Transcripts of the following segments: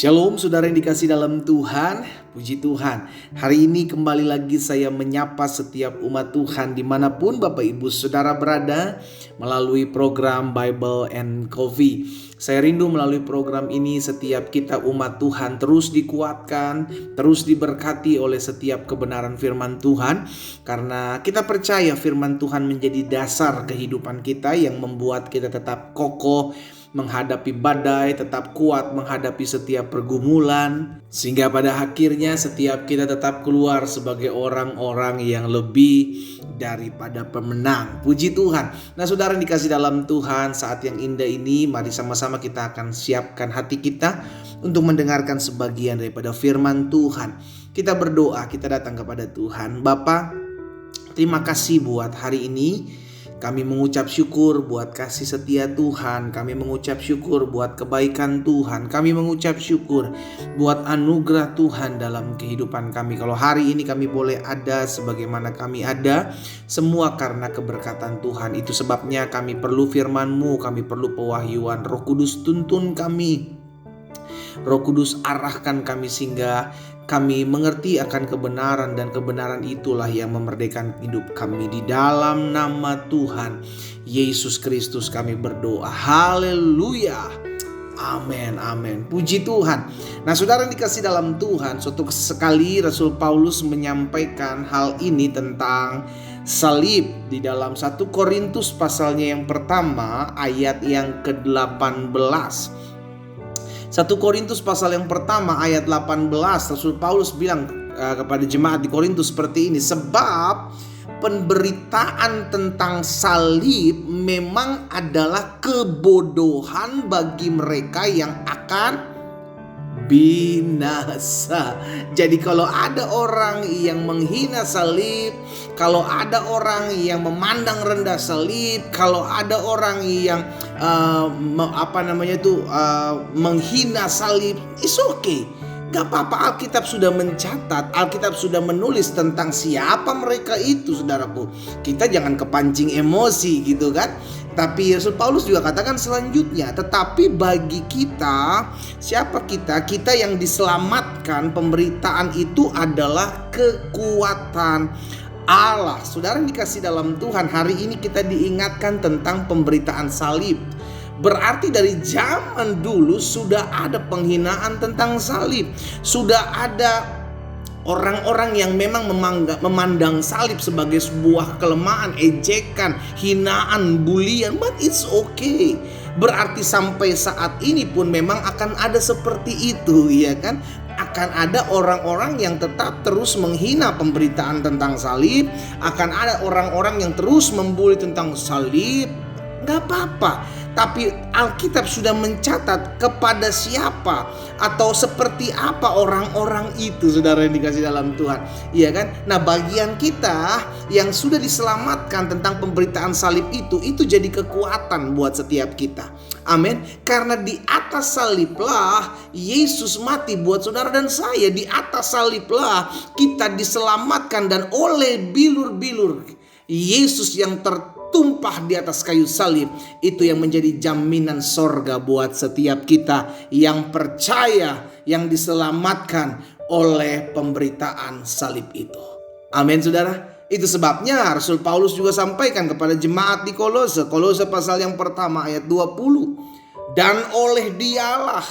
Shalom saudara yang dikasih dalam Tuhan, puji Tuhan. Hari ini kembali lagi saya menyapa setiap umat Tuhan dimanapun Bapak Ibu Saudara berada melalui program Bible and Coffee. Saya rindu melalui program ini setiap kita umat Tuhan terus dikuatkan, terus diberkati oleh setiap kebenaran firman Tuhan. Karena kita percaya firman Tuhan menjadi dasar kehidupan kita yang membuat kita tetap kokoh menghadapi badai, tetap kuat menghadapi setiap pergumulan, sehingga pada akhirnya setiap kita tetap keluar sebagai orang-orang yang lebih daripada pemenang. Puji Tuhan. Nah saudara yang dikasih dalam Tuhan, saat yang indah ini mari sama-sama kita akan siapkan hati kita untuk mendengarkan sebagian daripada firman Tuhan. Kita berdoa, kita datang kepada Tuhan. Bapa, terima kasih buat hari ini. Kami mengucap syukur buat kasih setia Tuhan. Kami mengucap syukur buat kebaikan Tuhan. Kami mengucap syukur buat anugerah Tuhan dalam kehidupan kami. Kalau hari ini kami boleh ada sebagaimana kami ada, semua karena keberkatan Tuhan. Itu sebabnya kami perlu firman-Mu, kami perlu pewahyuan. Roh Kudus tuntun kami. Roh Kudus arahkan kami sehingga kami mengerti akan kebenaran, dan kebenaran itulah yang memerdekakan hidup kami. Di dalam nama Tuhan Yesus Kristus kami berdoa. Haleluya. Amin, amin. Puji Tuhan. Nah saudara yang dikasih dalam Tuhan, suatu sekali Rasul Paulus menyampaikan hal ini tentang salib di dalam 1 Korintus pasalnya yang pertama ayat yang ke-18. 1 Korintus pasal yang pertama ayat 18, Rasul Paulus bilang kepada jemaat di Korintus seperti ini. Sebab pemberitaan tentang salib memang adalah kebodohan bagi mereka yang akan binasa. Jadi kalau ada orang yang menghina salib, kalau ada orang yang memandang rendah salib, kalau ada orang yang menghina salib, it's okay. Gak apa-apa, Alkitab sudah mencatat, Alkitab sudah menulis tentang siapa mereka itu, saudaraku. Kita jangan kepancing emosi gitu kan. Tapi Rasul Paulus juga katakan selanjutnya, tetapi bagi kita, siapa kita? Kita yang diselamatkan, pemberitaan itu adalah kekuatan Allah. Saudara yang dikasih dalam Tuhan, hari ini kita diingatkan tentang pemberitaan salib. Berarti dari zaman dulu sudah ada penghinaan tentang salib. Sudah ada orang-orang yang memang memandang salib sebagai sebuah kelemahan, ejekan, hinaan, bulian. But it's okay. Berarti sampai saat ini pun memang akan ada seperti itu, ya kan? Akan ada orang-orang yang tetap terus menghina pemberitaan tentang salib. Akan ada orang-orang yang terus membuli tentang salib. Gak apa-apa. Tapi Alkitab sudah mencatat kepada siapa atau seperti apa orang-orang itu, saudara yang dikasih dalam Tuhan, iya kan? Nah bagian kita yang sudah diselamatkan tentang pemberitaan salib itu jadi kekuatan buat setiap kita. Amin. Karena di atas saliblah Yesus mati buat saudara dan saya. Di atas saliblah kita diselamatkan, dan oleh bilur-bilur Yesus yang tertumpah di atas kayu salib, itu yang menjadi jaminan sorga buat setiap kita yang percaya, yang diselamatkan oleh pemberitaan salib itu. Amin saudara. Itu sebabnya Rasul Paulus juga sampaikan kepada jemaat di Kolose pasal yang pertama ayat 20. Dan oleh Dialah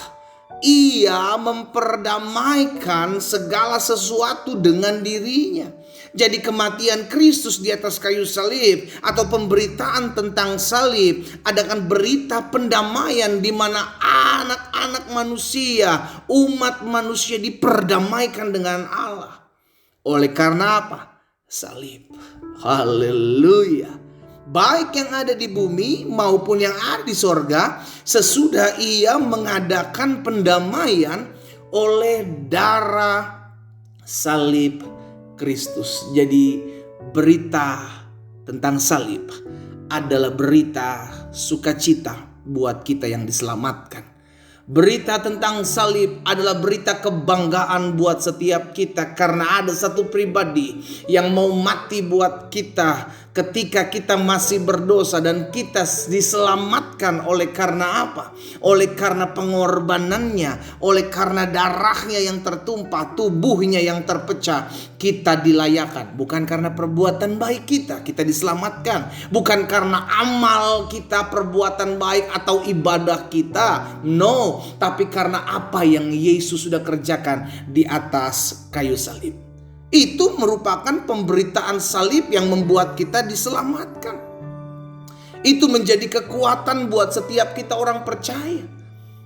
Ia memperdamaikan segala sesuatu dengan dirinya. Jadi kematian Kristus di atas kayu salib atau pemberitaan tentang salib adakan berita pendamaian di mana anak-anak manusia, umat manusia diperdamaikan dengan Allah. Oleh karena apa? Salib. Haleluya. Baik yang ada di bumi maupun yang ada di sorga, sesudah Ia mengadakan pendamaian oleh darah salib Kristus. Jadi berita tentang salib adalah berita sukacita buat kita yang diselamatkan. Berita tentang salib adalah berita kebanggaan buat setiap kita, karena ada satu pribadi yang mau mati buat kita ketika kita masih berdosa dan kita diselamatkan oleh karena apa? Oleh karena pengorbanannya, oleh karena darahnya yang tertumpah, tubuhnya yang terpecah, kita dilayakan. Bukan karena perbuatan baik kita diselamatkan. Bukan karena amal kita, perbuatan baik atau ibadah kita. No, tapi karena apa yang Yesus sudah kerjakan di atas kayu salib. Itu merupakan pemberitaan salib yang membuat kita diselamatkan. Itu menjadi kekuatan buat setiap kita orang percaya.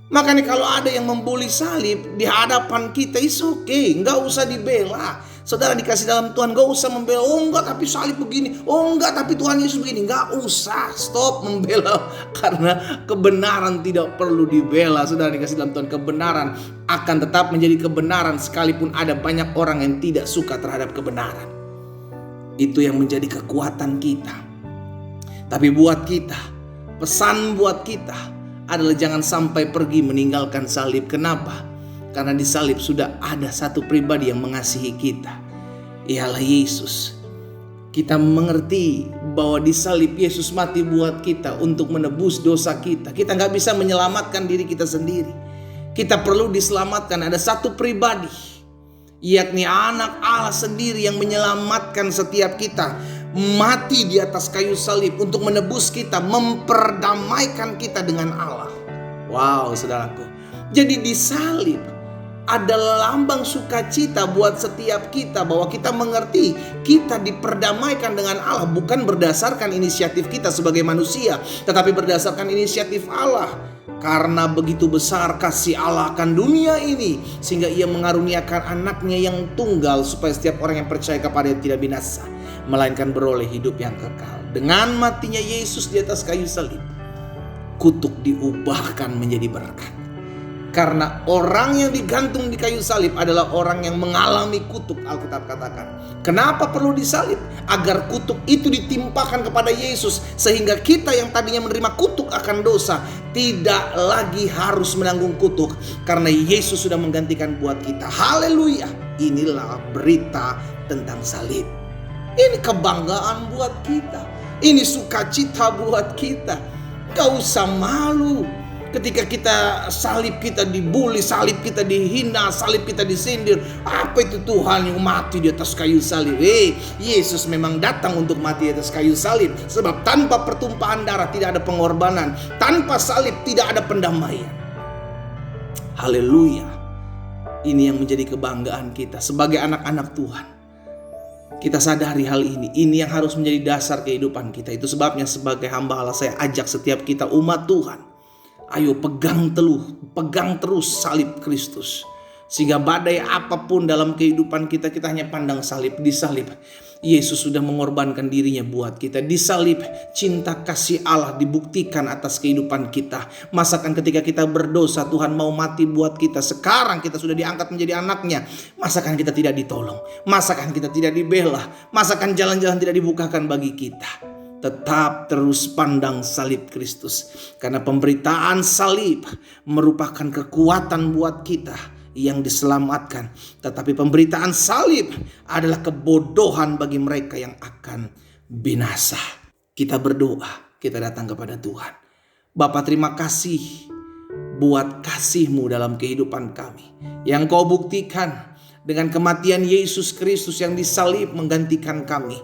Makanya kalau ada yang membuli salib di hadapan kita, it's okay, nggak usah dibela. Saudara dikasih dalam Tuhan, gak usah membela. Oh enggak, tapi salib begini. Oh enggak, tapi Tuhan Yesus begini. Gak usah, stop membela. Karena kebenaran tidak perlu dibela. Saudara dikasih dalam Tuhan, kebenaran akan tetap menjadi kebenaran sekalipun ada banyak orang yang tidak suka terhadap kebenaran. Itu yang menjadi kekuatan kita. Tapi buat kita, pesan buat kita adalah jangan sampai pergi meninggalkan salib. Kenapa? Karena di salib sudah ada satu pribadi yang mengasihi kita. Ialah Yesus. Kita mengerti bahwa di salib Yesus mati buat kita untuk menebus dosa kita. Kita gak bisa menyelamatkan diri kita sendiri. Kita perlu diselamatkan. Ada satu pribadi, yakni anak Allah sendiri yang menyelamatkan setiap kita. Mati di atas kayu salib untuk menebus kita, memperdamaikan kita dengan Allah. Wow, saudaraku. Jadi di salib ada lambang sukacita buat setiap kita, bahwa kita mengerti kita diperdamaikan dengan Allah bukan berdasarkan inisiatif kita sebagai manusia, tetapi berdasarkan inisiatif Allah. Karena begitu besar kasih Allah akan dunia ini, sehingga ia mengaruniakan anaknya yang tunggal, supaya setiap orang yang percaya kepadanya tidak binasa, melainkan beroleh hidup yang kekal. Dengan matinya Yesus di atas kayu salib, kutuk diubahkan menjadi berkat. Karena orang yang digantung di kayu salib adalah orang yang mengalami kutuk, Alkitab katakan. Kenapa perlu disalib? Agar kutuk itu ditimpakan kepada Yesus, sehingga kita yang tadinya menerima kutuk akan dosa tidak lagi harus menanggung kutuk, karena Yesus sudah menggantikan buat kita. Haleluya. Inilah berita tentang salib. Ini kebanggaan buat kita. Ini sukacita buat kita. Gak usah malu ketika kita salib kita dibully, salib kita dihina, salib kita disindir. Apa itu Tuhan yang mati di atas kayu salib? Yesus memang datang untuk mati di atas kayu salib. Sebab tanpa pertumpahan darah tidak ada pengorbanan. Tanpa salib tidak ada pendamaian. Haleluya. Ini yang menjadi kebanggaan kita sebagai anak-anak Tuhan. Kita sadari hal ini. Ini yang harus menjadi dasar kehidupan kita. Itu sebabnya sebagai hamba Allah saya ajak setiap kita umat Tuhan, ayo pegang terus salib Kristus. Sehingga badai apapun dalam kehidupan kita, kita hanya pandang salib. Di salib Yesus sudah mengorbankan dirinya buat kita. Di salib cinta kasih Allah dibuktikan atas kehidupan kita. Masakan ketika kita berdosa Tuhan mau mati buat kita. Sekarang kita sudah diangkat menjadi anaknya. Masakan kita tidak ditolong? Masakan kita tidak dibela? Masakan jalan-jalan tidak dibukakan bagi kita? Tetap terus pandang salib Kristus. Karena pemberitaan salib merupakan kekuatan buat kita yang diselamatkan. Tetapi pemberitaan salib adalah kebodohan bagi mereka yang akan binasa. Kita berdoa, kita datang kepada Tuhan. Bapa, terima kasih buat kasih-Mu dalam kehidupan kami, yang Kau buktikan dengan kematian Yesus Kristus yang disalib menggantikan kami.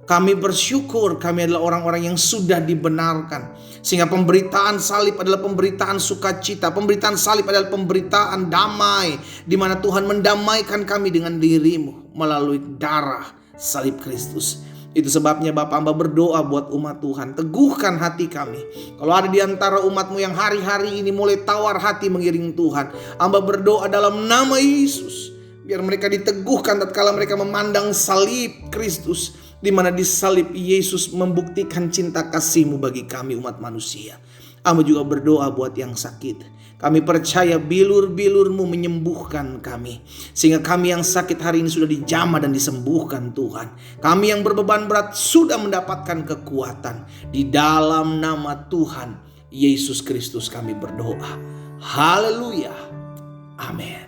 Kami bersyukur kami adalah orang-orang yang sudah dibenarkan. Sehingga pemberitaan salib adalah pemberitaan sukacita. Pemberitaan salib adalah pemberitaan damai, di mana Tuhan mendamaikan kami dengan diri-Mu melalui darah salib Kristus. Itu sebabnya Bapak hamba berdoa buat umat Tuhan. Teguhkan hati kami. Kalau ada di antara umat-Mu yang hari-hari ini mulai tawar hati mengiring Tuhan, hamba berdoa dalam nama Yesus, biar mereka diteguhkan tatkala mereka memandang salib Kristus, di mana di salib Yesus membuktikan cinta kasih-Mu bagi kami umat manusia. Hamba juga berdoa buat yang sakit. Kami percaya bilur-bilur-Mu menyembuhkan kami, sehingga kami yang sakit hari ini sudah dijamah dan disembuhkan Tuhan. Kami yang berbeban berat sudah mendapatkan kekuatan. Di dalam nama Tuhan Yesus Kristus kami berdoa. Haleluya. Amin.